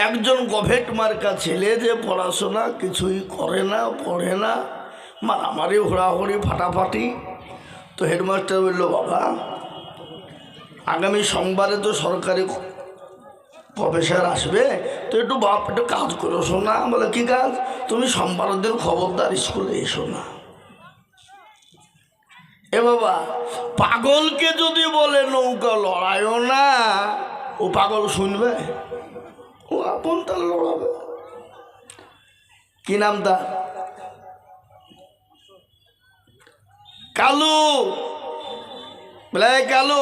একজন গভেট মার্কা ছেলে যে পড়াশোনা কিছুই করে না, পড়ে না, মারামারি হোড়াহুড়ি ফাটাফাটি। তো হেডমাস্টার বলল, বাবা আগামী সোমবারে তো সরকারি প্রফেসর আসবে, তো একটু বাপ একটু কাজ করো শোনা। বলে কি কাজ? তুমি সোমবারের দিন খবরদার স্কুলে এসো না। এ বাবা, পাগলকে যদি বলে নৌকা লড়াইও না, ও পাগল শুনবে? ও আপন তার লড়াবে। কি নাম তার? কালু। বলে কালু,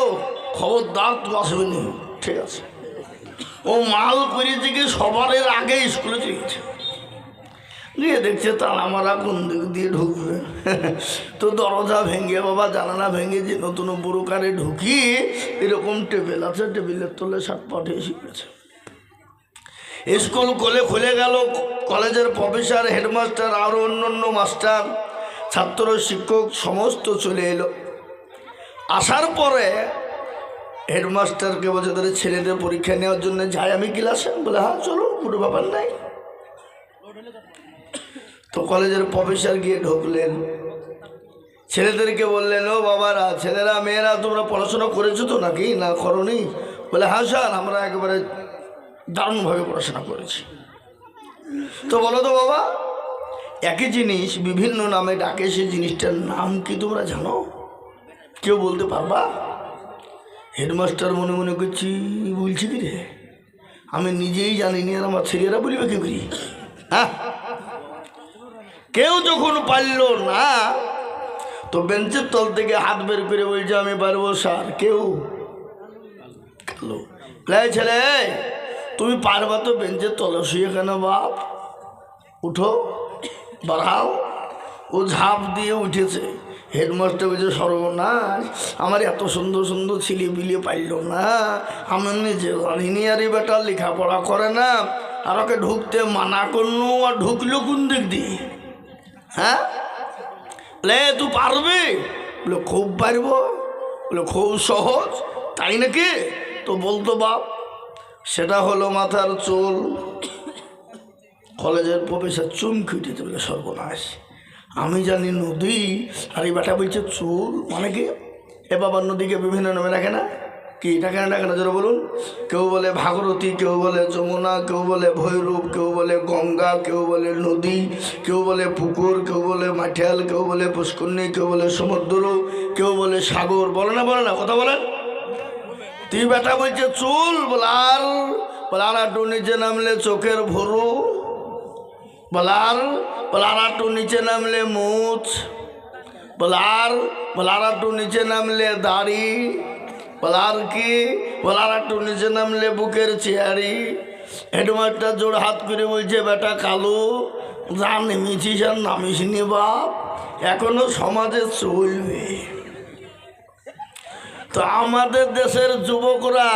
খবরদার তুই আসবে নি। ঠিক আছে। ও মাল করে থেকে সবার আগে স্কুলে চলে গেছে। গিয়ে দেখছে তার আমরা কোন দিক দিয়ে ঢুকবে। তো দরজা ভেঙে বাবা, জানালা ভেঙে যে নতুন বুড়োকারে ঢুকি, এরকম টেবিল আছে, টেবিলের তলে শার্ট পাঠিয়ে শিখেছে। স্কুল খুলে গেল। কলেজের প্রফেসর, হেডমাস্টার, আরও অন্য মাস্টার, ছাত্র, শিক্ষক সমস্ত চলে এলো। আসার পরে হেডমাস্টারকে বলছে, তাদের ছেলেদের পরীক্ষা নেওয়ার জন্য যাই আমি ক্লাসে। বলে হ্যাঁ চলো, কোনো ব্যাপার নাই। তো কলেজের প্রফেসর গিয়ে ঢুকলেন, ছেলেদেরকে বললেন, ও বাবারা, ছেলেরা মেয়েরা তোমরা পড়াশোনা করেছো তো নাকি? না করনি? বলে হ্যাঁ স্যার, আমরা একেবারে দারুণভাবে পড়াশোনা করেছি। তো বলো তো বাবা, একই জিনিস বিভিন্ন নামে ডাকে, সেই জিনিসটার নাম কি তোমরা জানো? কেউ বলতে পারবা? হেডমাস্টার মনে মনে করছি, বলছি কি রে, আমি নিজেই জানিনি, আর আমার ছেলেরা বলবে কি করি? হ্যাঁ, কেউ যখন পারল না, তো বেঞ্চের তল থেকে হাত বের করে বলছে, আমি পারবো স্যার। কেউ ছেলে, তুমি পারবা তো বেঞ্চের তলে শুয়ে কেন বাপ? উঠো, বাড়াও। ও ঝাঁপ দিয়ে উঠেছে। হেডমাস্টার বলছে, সর্বনাশ, আমার এত সুন্দর সুন্দর ছেলে বিলিয়ে পাইল না, আমি নিজে জানিনি। আর এই বেটা লেখাপড়া করে না, আর ওকে ঢুকতে মানা করলো, আর ঢুকলো কোন দিক দিয়ে? হ্যাঁ, বলে তুই পারবি? বলে খুব পারবো। বলে খুব সহজ, তাই নাকি? তো বলতো বাপ। সেটা হলো মাথার চুল। কলেজের প্রফেসর চুমকি উঠেছে, বলে সর্বনাশ, আমি জানি নদী, আর এই বেটা বলছে চুল। মানে কি? এ বাবার নদীকে বিভিন্ন নামে রাখে না কি? ডাকে না, ডাকে না? যারা বলুন। কেউ বলে ভাগরতী, কেউ বলে যমুনা, কেউ বলে ভৈরব, কেউ বলে গঙ্গা, কেউ বলে নদী, কেউ বলে পুকুর, কেউ বলে মাঠিয়াল, কেউ বলে পুষ্করণী, কেউ বলে সমুদ্র, কেউ বলে সাগর। বলে না, বলে না, কথা বলেন। তুই বেটা বলছে চুল। বলার একটু নিচে নামলে চোখের ভরু। বলার একটু নিচে নামলে মুছ। বলার একটু নিচে নামলে দাড়ি। বলার কি? বলার একটু নিচে নামলে বুকের চেয়ারি। হেডমাস্টার জোর হাত করে বলছে, বেটা কালু, যা নেমেছিস আর নামিস নি বাপ, এখনো সমাজে চলবে। তো আমাদের দেশের যুবকরা,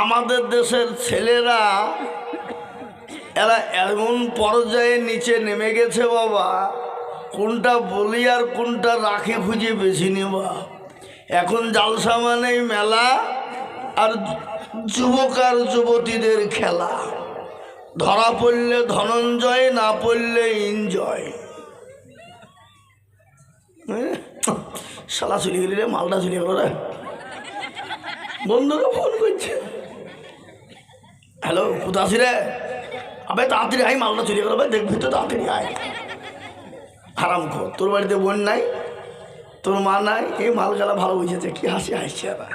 আমাদের দেশের ছেলেরা, এরা এমন পর্যায়ে নিচে নেমে গেছে বাবা, কোনটা বলি আর কোনটা রাখি খুঁজে বেছে নেবা। এখন জালসা মানেই মেলা, আর যুবক আর যুবতীদের খেলা। ধরা পড়লে ধনঞ্জয়, না পড়লে এনজয়। শালা চলে গেলি রে, মালটা চলে গেল রে। বন্ধুরা ফোন করছে, হ্যালো কোথায় আছি রে? আবে তাড়াতাড়ি আয়, মালটা চলে গেল, দেখবি তো, তাড়াতাড়ি আয়। হারাম খো, তোর বাড়িতে বোন নাই, তোর মা নাই, এই মাল গেলা ভালো বুঝেছে, কি হাসি হাসছে এরা।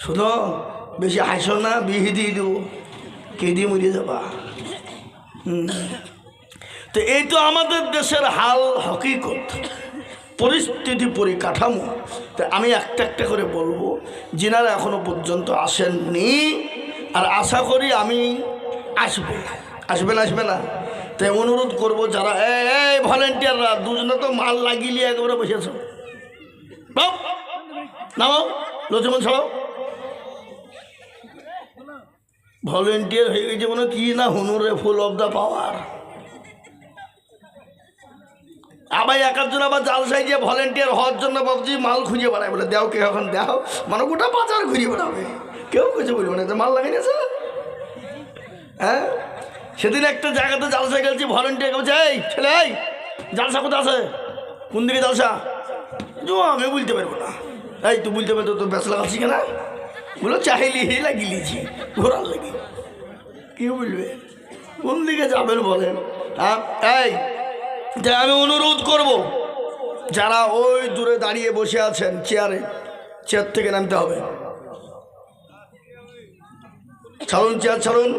শুধু বেশি হাসো না, বিহি দিয়ে দেবো, কে দিয়ে মরিয়ে যাবা। তো এই তো আমাদের দেশের হাল, হকিকত, পরিস্থিতি, পরিকাঠামো। তো আমি একটা একটা করে বলবো, যিনারা এখনো পর্যন্ত আসেননি, আর আশা করি আমি আসবে না। তাই অনুরোধ করবো, যারা এই ভলেন্টিয়াররা, দুজনে তো মাল লাগিয়ে একেবারে বসেছ, নামাও, লক্ষ্মণ ছাড়াও। ভলেন্টিয়ার হয়ে গেছে মানে কি না, হুনুরে ফুল অফ দ্য পাওয়ার। আবার একজন আবার জালসায় গিয়ে ভলেন্টিয়ার হওয়ার জন্য বাবজি মাল খুঁজে বেড়ায়, বলে দেও কে এখন দেও, মানে গোটা বাজার ঘুরিয়ে বেড়াবে, কেউ কিছু বলবে না, মাল লাগাই নিয়েছে। হ্যাঁ, সেদিন একটা জায়গাতে জালসায় গেছি, ভলেন্টিয়ার বলছে এই ছেলে, এই জালসা কোথায় আছে, কোন দিকে জালসা? আমি বলতে পারবো না। এই তুই বলতে পারতো, তোর বেশ লাগাচ্ছি কেনা? বলো চাইলি লাগিয়েছি ঘোরার লাগে, কি বলবে, কোন দিকে যাবেন বলেন? এই যে আমি অনুরোধ করব, যারা ওই দূরে দাঁড়িয়ে বসে আছেন চেয়ার থেকে নামতে হবে, ছাড়ুন, চেয়ার ছাড়ুন।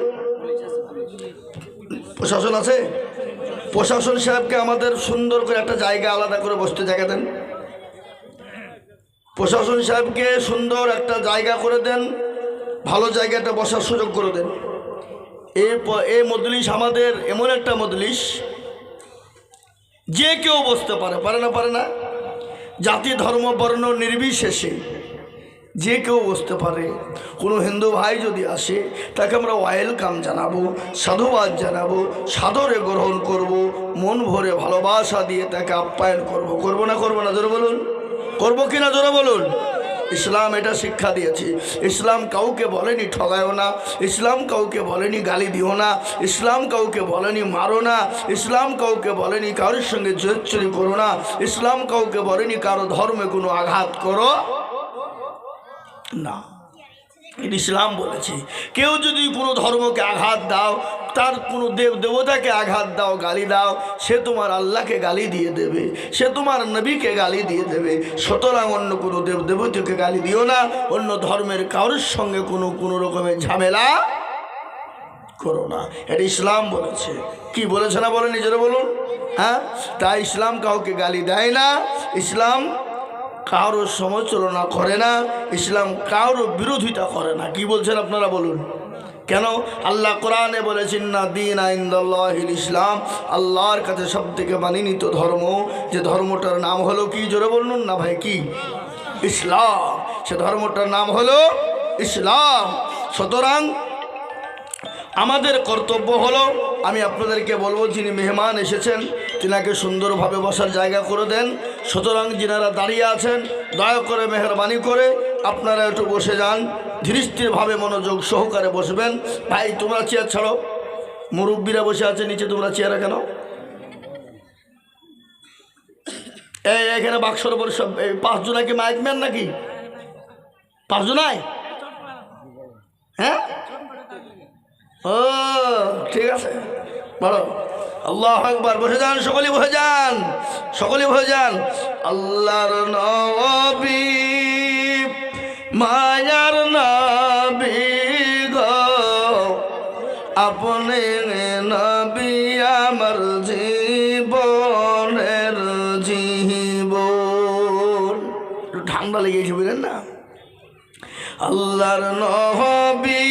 প্রশাসন আছে, প্রশাসন সাহেবকে আমাদের সুন্দর করে একটা জায়গা আলাদা করে বসতে জায়গা দেন, প্রশাসন সাহেবকে সুন্দর একটা জায়গা করে দেন, ভালো জায়গাটা বসার সুযোগ করে দেন। এই মজলিস আমাদের এমন একটা মজলিস, যে কেউ বসতে পারে না, জাতি ধর্ম বর্ণ নির্বিশেষে যে কেউ বসতে পারে। কোনো হিন্দু ভাই যদি আসে তাকে আমরা ওয়েলকাম জানাবো, সাধুবাদ জানাবো, সাদরে গ্রহণ করব, মন ভরে ভালোবাসা দিয়ে তাকে আপ্যায়ন করবো না জোরে বলুন, করবো কিনা জোরে বলুন। ইসলাম এটা শিক্ষা দিয়েছে। ইসলাম কাউকে বলেনি ঠগায়ও না, ইসলাম কাউকে বলেনি গালি দিও না, ইসলাম কাউকে বলেনি মারো না, ইসলাম কাউকে বলেনি কারোর সঙ্গে জোচ্চুরি করো না, ইসলাম কাউকে বলেনি কারো ধর্মে কোনো আঘাত করো না। ইসলাম বলেছে কেউ যদি কোনো ধর্মকে আঘাত দাও, তার কোনো দেবতাকে আঘাত দাও, গালি দাও, সে তোমার আল্লাহকে গালি দিয়ে দেবে, সে তোমার নবীকে গালি দিয়ে দেবে। সুতরাং অন্য কোনো দেবতাকে গালি দিও না, অন্য ধর্মের কারোর সঙ্গে কোনো রকমের ঝামেলা করো না। এটা ইসলাম বলেছে। কি বলেছে না বলে নিজেরা বলুন। হ্যাঁ, তাই ইসলাম কাউকে গালি দেয় না, ইসলাম কারোর সমালোচনা করে না, ইসলাম কারোর বিরোধিতা করে না। কি বলছেন আপনারা বলুন। কেন? আল্লাহ কোরআনে বলেছেন না দীন ইনদাল্লাহিল ইসলাম, আল্লাহর কাছে সবথেকে মানিনীত ধর্ম, যে ধর্মটার নাম হলো কি, জোরে বলুন না ভাই, কি? ইসলাম। সে ধর্মটার নাম হলো ইসলাম। সুতরাং আমাদের কর্তব্য হলো, আমি আপনাদেরকে বলবো, যিনি মেহমান এসেছেন তিনাকে সুন্দরভাবে বসার জায়গা করে দেন। সুতরাং যিনারা দাঁড়িয়ে আছেন দয়া করে মেহরবানি করে আপনারা একটু বসে যান, ধীরস্থিরভাবে মনোযোগ সহকারে বসবেন। ভাই তোমরা চেয়ার ছাড়ো, মুরব্বীরা বসে আছে নিচে, তোমরা চেয়ারে কেন? এখানে বাক্সর উপর সব 5 জনা কি মাইক ম্যান নাকি? 5 জনায়? হ্যাঁ, ও ঠিক আছে, বলো আল্লাহু আকবার। বসে যান, সকলেই বসে যান, সকলেই বসে যান। আল্লাহর নবী মায়ার নবী গো, আপনি নবী আমার জীবনের জীবন। ঠান্ডা লেগেছে বুঝলেন না। আল্লাহর নবী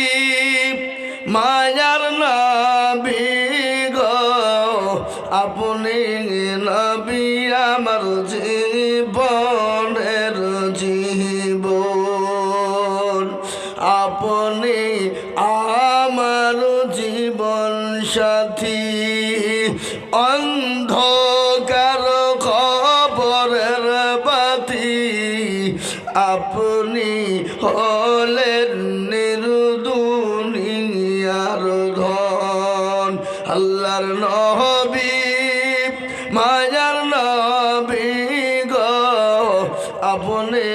মায়ার নবী গো, আপনি নবী আমার জীবনের জীবন, আপনি আমার জীবন সাথী, অন্ধকার খবরের বাতি, আপনি হলেন নির্দুনিয়ার ধন। আল্লাহর নবী মায়ার নবী গো, আপনি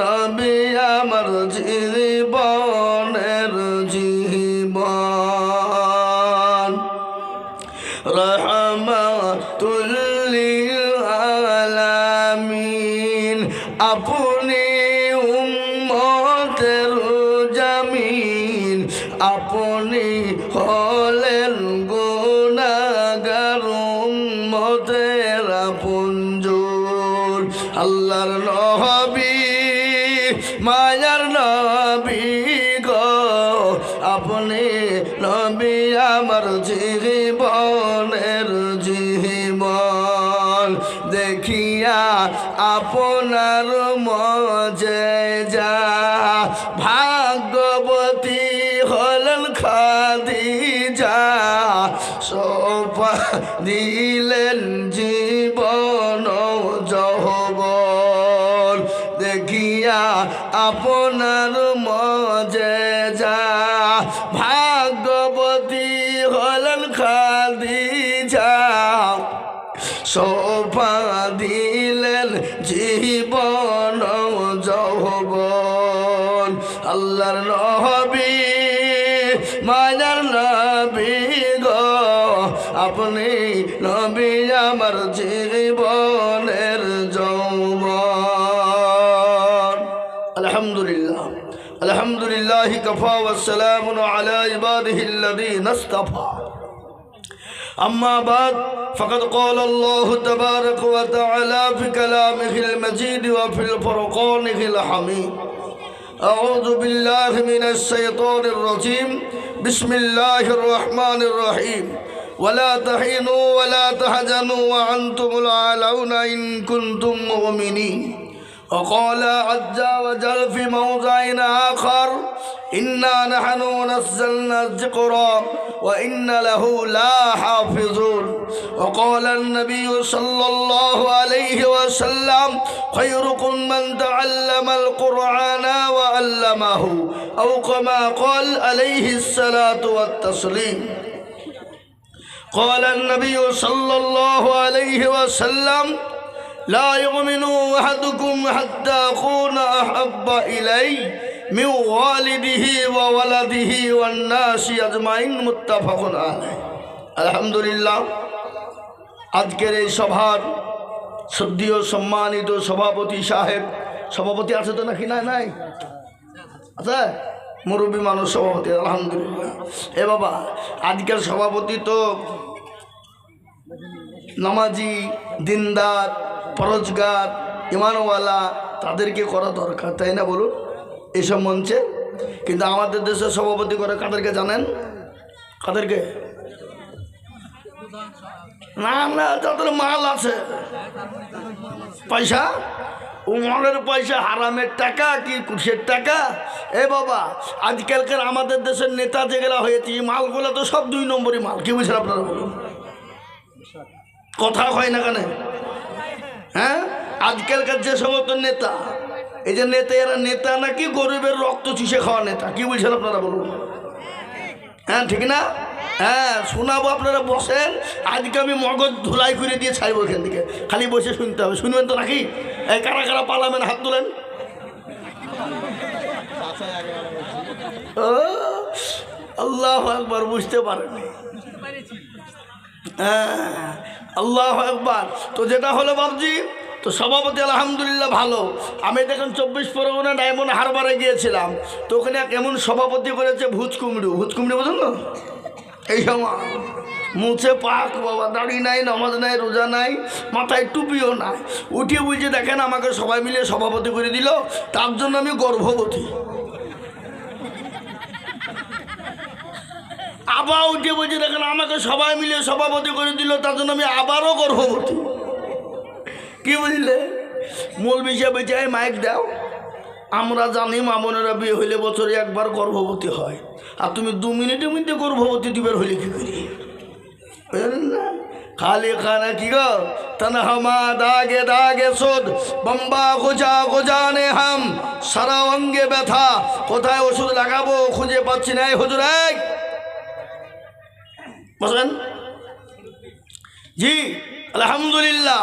নবী আমার জীবনের জীবন, রহমাতুল লিল আলামিন, আপনি উম্মতের জামিন, আপনি হলেন গুনাহগার উম্মতের আপনজন। আল্লাহর নবী মায়ার নবী গো, আপনি নবী আমার জীবনের জীবন, দেখিয়া আপনার মজেজা, ভাগ্যবতী হলেন খাদিজা, সোপা দিলেন জীবন আপনার মজেজা ভাগ্যবতী হলেন খাদিজা শোভা দিলেন জীবন যৌবন আল্লাহর নবী মায়ার নবী গো আপনি নবী আমার জীবনের যৌবন আলহামদুলিল্লাহ আলহামদুলিল্লাহি কাফা ওয়া সালামুন আলা ইবাদিহিল্লাযীনা ইসতাফা أما بعد فقد قال الله تبارك وتعالى في كلامه المجيد وفي الفرقانه الحميد أعوذ بالله من الشيطان الرجيم بسم الله الرحمن الرحيم ولا تهنوا ولا تحزنوا وأنتم الأعلون إن كنتم مؤمنين وقال عز وجل في موضع آخر إنا نحن نزلنا الذكر وإن له لحافظون وقال النبي صلى الله عليه وسلم خيركم من تعلم القرآن وعلمه أو كما قال عليه الصلاة والتسليم قال النبي صلى الله عليه وسلم لا يؤمن أحدكم حتى أكون أحب إليه من والده وولده والناس أجمعين متفق عليه الحمد لله আজকের এই সভার শ্রদ্ধেয় সম্মানিত সভাপতি সাহেব সভাপতি আছে তো নাকি নাই নাই আচ্ছা মুরব্বী মানুষ সভাপতি আলহামদুলিল্লাহ এ বাবা আজকের সভাপতি তো নামাজি দিনদার পরজগার ইমানওয়ালা তাদেরকে করা দরকার তাই না বলুন এইসব মঞ্চে কিন্তু আমাদের দেশের সভাপতি করে কাদেরকে জানেন কাদেরকে না না তাদের মাল আছে পয়সা উমরের পয়সা হারামের টাকা কি কুশের টাকা এ বাবা আজকালকার আমাদের দেশের নেতা যেগুলা হয়েছে এই মালগুলো তো সব 2 নম্বরই মাল কি বুঝছেন আপনারা বলুন কথা হয় না কেন হ্যাঁ আজকালকার যে সমস্ত নেতা এই যে নেতা এরা নেতা নাকি গরিবের রক্ত চুষে খাওয়া নেতা কি বুঝছেন আপনারা বলুন হ্যাঁ ঠিক না হ্যাঁ শোনাবো আপনারা বসেন আজকে আমি মগজ ধুলাই করে দিয়ে ছাড়বো এখান থেকে খালি বসে শুনতে হবে শুনবেন তো নাকি এই কারা কারা পালাবেন হাত তোলেন আল্লাহু আকবার বুঝতে পারেনি হ্যাঁ আল্লাহু আকবার তো যেটা হলো বাবজি তো সভাপতি আলহামদুলিল্লাহ ভালো আমি দেখেন 24 পরগনা ডায়মন্ড হারবারে গিয়েছিলাম তো ওখানে এমন সভাপতি করেছে ভূত কুমড়ু বোঝেন না এই সময় মুছে পাক বাবা দাড়ি নাই নামাজ নাই রোজা নাই মাথায় টুপিও নাই উঠিয়ে বুঝে দেখেন আমাকে সবাই মিলে সভাপতি করে দিল তার জন্য আমি গর্ভবতী আবার উঠে বুঝে দেখেন আমাকে সবাই মিলে সভাপতি করে দিল তার জন্য আমি আবারও গর্ভবতী কি বুঝলে মৌলবি হিসাবে চাই মাইক দাও আমরা জানি মামনেরা বিয়ে হইলে বছরে একবার গর্ভবতী হয় আর তুমি 2 মিনিটের মধ্যে গর্ভবতী দিবের হইলে কি করি বুঝলেন না খালি খানা কি গো তনহমা দাগে দাগে সোদ বম্বা গোজা গোজানে হাম সারা অঙ্গে ব্যথা কোথায় ওষুধ লাগাবো খুঁজে পাচ্ছি না হুজুর বসেন জি আলহামদুলিল্লাহ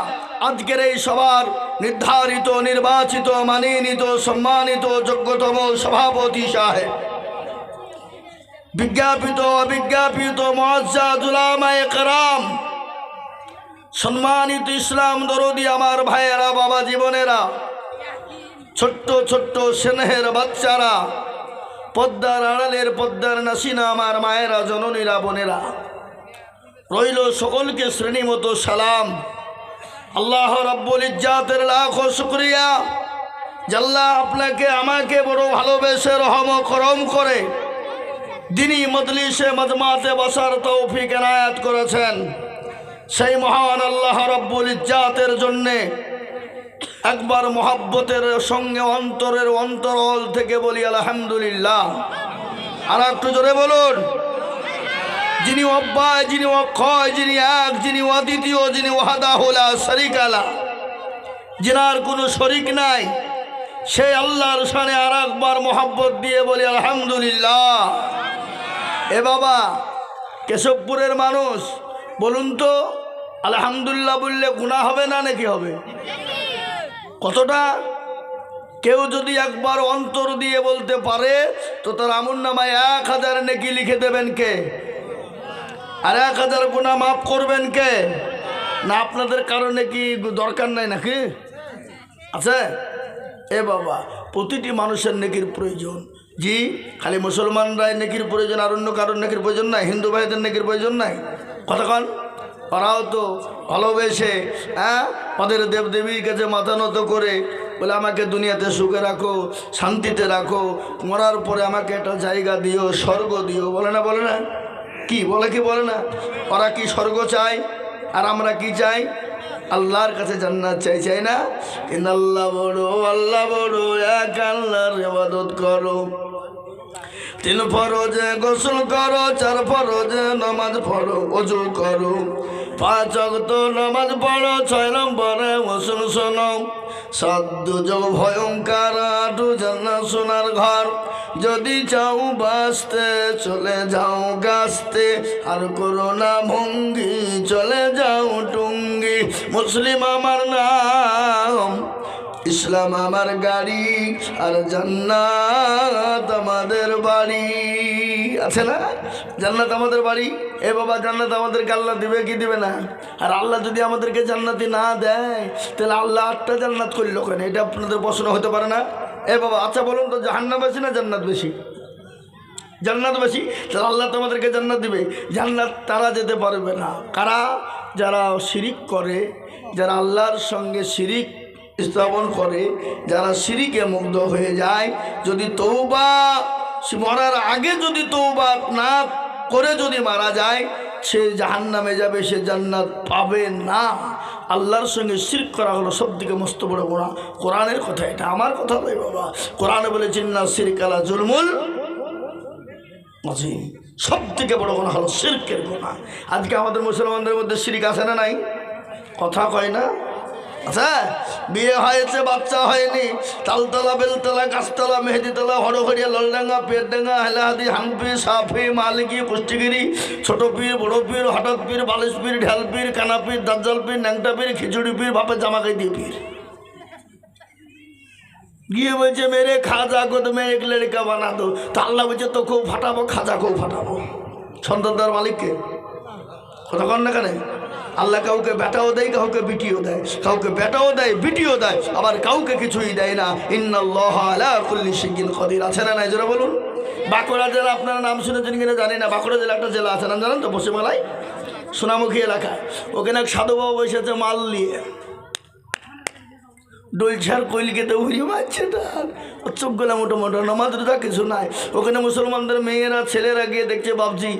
আজকের এই সভার নির্ধারিত নির্বাচিত মানিনীত সম্মানিত যোগ্যতম সভাপতি সাহেব বিজ্ঞাপিত অবিজ্ঞাপিত মুআজ্জাজ উলামায়ে কেরাম সম্মানিত ইসলাম দরদি আমার ভাইয়েরা বাবা জীবনেরা ছোট্ট ছোট্ট স্নেহের বাচ্চারা পদ্মার আড়ালের পদ্মার নাসিনা আমার মায়েরা জননীরা বোনেরা রইল সকলকে শ্রেণীমতো সালাম আল্লাহ রাব্বুল ইজ্জাতের লাখো শুকরিয়া জাল্লাহ আপনাকে আমাকে বড় ভালোবেসে রহম করম করে দিনী মজলিসে মজমাতে বসার তৌফিক এনায়েত করেছেন সেই মহান আল্লাহ রাব্বুল ইজ্জাতের জন্যে একবার মহব্বতের সঙ্গে অন্তরের অন্তরল থেকে বলি আলহামদুলিল্লাহ আর একটু জোরে বলুন যিনি অব্যয় যিনি অক্ষয় যিনি এক যিনি অদ্বিতীয় যিনি ওয়াহদাহু লা শারীকা লাহু যিনার কোনো শরীক নাই সেই আল্লাহর শানে আর একবার মোহাব্বত দিয়ে বলি আলহামদুলিল্লাহ। এ বাবা, কেশবপুরের মানুষ বলুন তো, আলহামদুলিল্লাহ বললে গুনাহ হবে না নাকি হবে? কতটা? কেউ যদি একবার অন্তর দিয়ে বলতে পারে তো তার আমলনামায় 1000 নেকি লিখে দেবেন কে? আর 1000 গুনাহ মাফ করবেন কে? না আপনাদের কারণে কি দরকার নাই নাকি? আছে? এ বাবা, প্রতিটি মানুষের নেকির প্রয়োজন। জি, খালি মুসলমানরাই নেকির প্রয়োজন, আর অন্য কারোর নেকির প্রয়োজন নাই? হিন্দু ভাইদের নেকির প্রয়োজন নাই? কতক্ষণ ওরাও তো ভালোবেসে ওদের দেবদেবীর কাছে মাথা নত করে বলে আমাকে দুনিয়াতে সুখে রাখো, শান্তিতে রাখো, মরার পরে আমাকে একটা জায়গা দিও, স্বর্গ দিও। বলে না? বলে না? কি বলে? কি বলে না? ওরা কি স্বর্গ চায় আর আমরা কি চাই? আল্লাহর কাছে জান্নাত চাই, চাই না? কিন্তু আল্লাহ বড়, আল্লাহ বড়, এক আল্লাহর ইবাদত করো। 3 ফরজে গোসল করো, 4 ফরজে নামাজ পড়ো, ওযু করো, 5 ওয়াক্ত নামাজ পড়ো, 6 নম্বরে গোসল শোনো, 7 দুর্যোগ ভয়ঙ্কর, 8 জান্নাত সোনার ঘর। যদি চাও বাঁচতে চলে যাও গাছতে, আর করো না ভঙ্গি চলে যাও টুঙ্গি। মুসলিম আমার নাম, ইসলাম আমার গাড়ি, আর জান্নাত আমাদের বাড়ি। আছে না? জান্নাত আমাদের বাড়ি। এ বাবা, জান্নাত আমাদেরকে আল্লাহ দিবে কি দিবে না? আর আল্লাহ যদি আমাদেরকে জান্নাতি না দেয় তাহলে আল্লাহ 8টা জান্নাত করলো কেন? এটা আপনাদের প্রশ্ন হতে পারে না? এ বাবা, আচ্ছা বলুন তো, জাহান্নাম বেশি না জান্নাত বেশি? জান্নাত বেশি। তাহলে আল্লাহ তোমাদেরকে জান্নাত দিবে। জান্নাত তারা যেতে পারবে না কারা? যারা শিরিক করে, যারা আল্লাহর সঙ্গে শিরিক স্থাপন করে, যারা শিরিকে মুগ্ধ হয়ে যায়। যদি তওবা, মরার আগে যদি তওবা না করে যদি মারা যায়, সে জাহান্নামে যাবে, সে জান্নাত পাবে না। আল্লাহর সঙ্গে শিরক করা হলো সবথেকে মস্ত বড় গুনাহ। কোরআনের কথা, এটা আমার কথা নয় বাবা। কোরআনে বলেছে ইন্না শিরকালা জুলমুল আযীম, সবথেকে বড় গুনাহ হলো শিরকের গুনাহ। আজকে আমাদের মুসলমানদের মধ্যে শিরক আছে না নাই? কথা কয় না? আচ্ছা, বিয়ে হয়েছে, বাচ্চা হয়নি, তালতলা, বেলতলা, গাছতলা, মেহেদিতলা, হরহরিয়া, ললডাঙ্গা, পেটডাঙ্গা, হেলাহাদি, হানপি, সাফি, মালিকি, কুষ্টিগিরি, ছোট পীর, বড় পীর, হঠাৎ পীর, বালিশ পীর, ঢাল পীর, কানা পীর, দাজ্জাল পীর, ন্যাংটা পীর, খিচুড়ি পীর, বাপের জামাকাই দিয়ে পীর। গিয়ে বলছে মেরে খাজা কো তো মেরে এক লড়কা বানা দো। তো আল্লাহ বলছে তোকেও ফাটাবো, খাজাকেও ফাটাবো। সন্তান দেওয়ার মালিককে কথা কন না কেন? আল্লাহ কাউকে বেটাও দেয়, কাউকে বিটিও দেয়, কাউকে বেটাও দেয়, বিটিও দেয়, আবার কাউকে কিছুই দেয় না। ইন্নাল্লাহা আলা কুল্লি শাইইন কাদির। আছে না নাই? জোরে বলুন। বাঁকুড়া জেলা, আপনারা নাম শুনেছেন কিনা জানি না, বাঁকুড়া জেলা একটা জেলা আছে, নাম জানেন তো? পশ্চিমবাংলায় সোনামুখী এলাকায়। ওখানে এক সাধু বাবা বসেছে মাল নিয়ে, ডলছার কইলকেতে উড়িয়ে মারছে, তার চোখ গোলা মোটো মোটো, নামাজ রোজা কিছু নাই। ওখানে মুসলমানদের মেয়েরা, ছেলেরা গিয়ে দেখছে বাবজি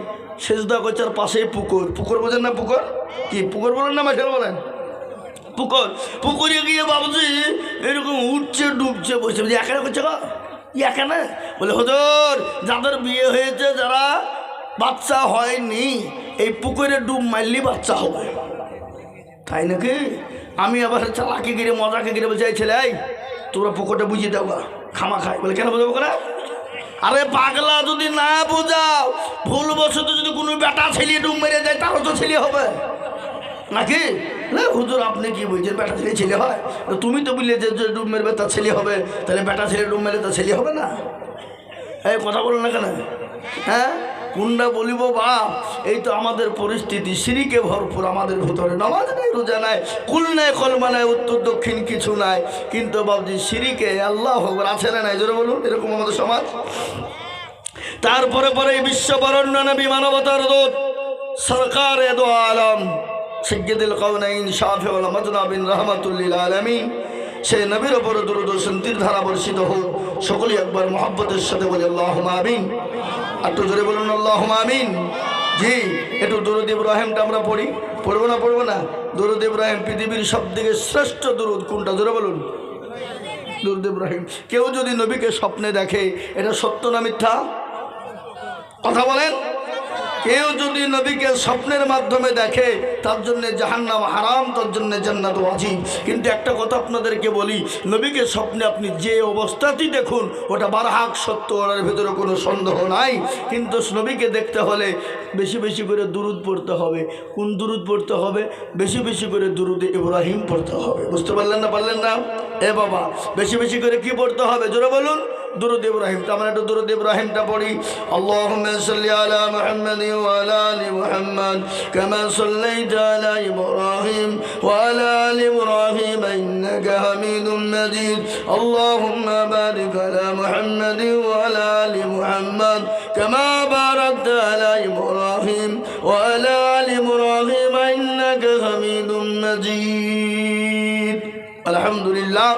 সেজদা করছে, আর পাশেই পুকুর। পুকুর বোঝেন না? পুকুর কি? পুকুর বলেন না মাছের বলেন? পুকুর। পুকুরে গিয়ে বাবজি এরকম উঠছে, ডুবছে, বসে বলছে একা করছে গা, একা না? বলে হুজুর, যাদের বিয়ে হয়েছে, যারা বাচ্চা হয়নি, এই পুকুরে ডুব মারলি বাচ্চা হবে। তাই নাকি? আমি আবার চালাকি গিরে, মজাকে গিরে বলছি এই ছেলে, এই তোমরা পুকুরটা বুঝিয়ে দাও গা, খামা খায়। বলে কেন বোঝাবো না? আরে পাগলা, যদি না বোঝাও, ভুলবশত যদি কোনো বেটা ছেলে ডুব মেরে যায়, তারও তো ছেলে হবে নাকি? না হুজুর, আপনি কি বলছেন বেটা ছেলে ছেলে হয়? তুমি তো বললে যে ডুব মেরবে তার ছেলে হবে, তাহলে বেটা ছেলে ডুব মেরে তার ছেলে হবে না? এই কথা বলো না কেন? হ্যাঁ, কোনটা বলিব বাপ? এই তো আমাদের পরিস্থিতি, শিরিকে ভরপুর আমাদের ভিতরে। নামাজ নাই, রোজা নাই, কুল নাই, কলমা নাই, উত্তর দক্ষিণ কিছু নাই, কিন্তু বাবজি শিরিকে আল্লাহু আকবার। আছে না নাই? জোরে বলুন। এরকম আমাদের সমাজ। তারপরে পরে বিশ্ব বরেণ্য নবী, মানবতার দূত, সরকারে দো আলম, সাইয়্যিদুল কাওনাইন, শাফিউল মাজনাবিন, রাহমাতুল লিল আলামিন, সেই নবীর ওপর দরুদ ও শান্তির ধারা বর্ষিত হোক। সকলেই একবার মহব্বতের সাথে বলি আল্লাহুম্মা আমিন। একটু জোরে বলুন আল্লাহুম্মা আমিন। জি, একটু দরুদ ইব্রাহিমটা আমরা পড়ি। পড়বো না? পড়বো না? দরুদ ইব্রাহিম পৃথিবীর সবথেকে শ্রেষ্ঠ দরুদ কোনটা? জোরে বলুন। দরুদ ইব্রাহিম। কেউ যদি নবীকে স্বপ্নে দেখে, এটা সত্য না মিথ্যা? কথা বলেন। কেউ যদি নবীকে স্বপ্নের মাধ্যমে দেখে তার জন্য জাহান্নাম হারাম, তার জন্য জান্নাত ওয়াজিব। কিন্তু একটা কথা আপনাদেরকে বলি, নবীকে স্বপ্নে আপনি যে অবস্থাতেই দেখুন ওটা বারহাক সত্য, ওর ভিতরে কোনো সন্দেহ নাই। কিন্তু নবীকে দেখতে হলে বেশি বেশি করে দুরূদ পড়তে হবে। কোন দুরূদ পড়তে হবে? বেশি বেশি করে দুরূদে ইব্রাহিম পড়তে হবে। বুঝতে পারলেন না? পারলেন না? এ বাবা, বেশি বেশি করে কি পড়তে হবে জোরে বলুন? দুরূদ ইব্রাহিম। তো আমরা একটু দুরূদ ইব্রাহিমটা পড়ি। আল্লাহুম্মা সাল্লি আলা মুহাম্মাদিন ওয়া আলা আলি মুহাম্মাদ কামা সাল্লাইতা আলা ইব্রাহিম ওয়া আলা আলি ইব্রাহিম ইন্নাকা হামিদুম মাজিদ। আল্লাহুম্মা বারিক আলা মুহাম্মাদিন ওয়া আলা আলি মুহাম্মাদ কামা বারাকতা আলা ইব্রাহিম ওয়া আলা আলি ইব্রাহিম ইন্নাকা হামিদুম মাজিদ। আলহামদুলিল্লাহ।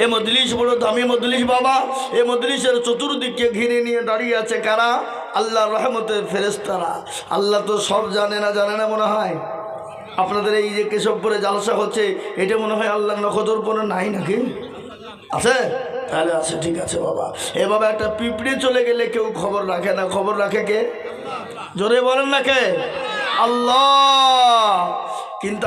এ মজলিস বড় দামি মজলিস বাবা। এ মজলিসের চতুর্দিকে ঘিরে নিয়ে দাঁড়িয়ে আছে কারা? আল্লাহর রহমতের ফেরেশতারা। আল্লাহ তো সব জানে না, জানে না মনে হয়? আপনাদের এই যে কেশবপুরে জালসা হচ্ছে, এটা মনে হয় আল্লাহর নখদর্পণে নাই নাকি? আছে? তাহলে আছে, ঠিক আছে বাবা। এ বাবা, একটা পিঁপড়ে চলে গেলে কেউ খবর রাখে না, খবর রাখে কে? জোরে বলেন না কে? আল্লাহ। কিন্তু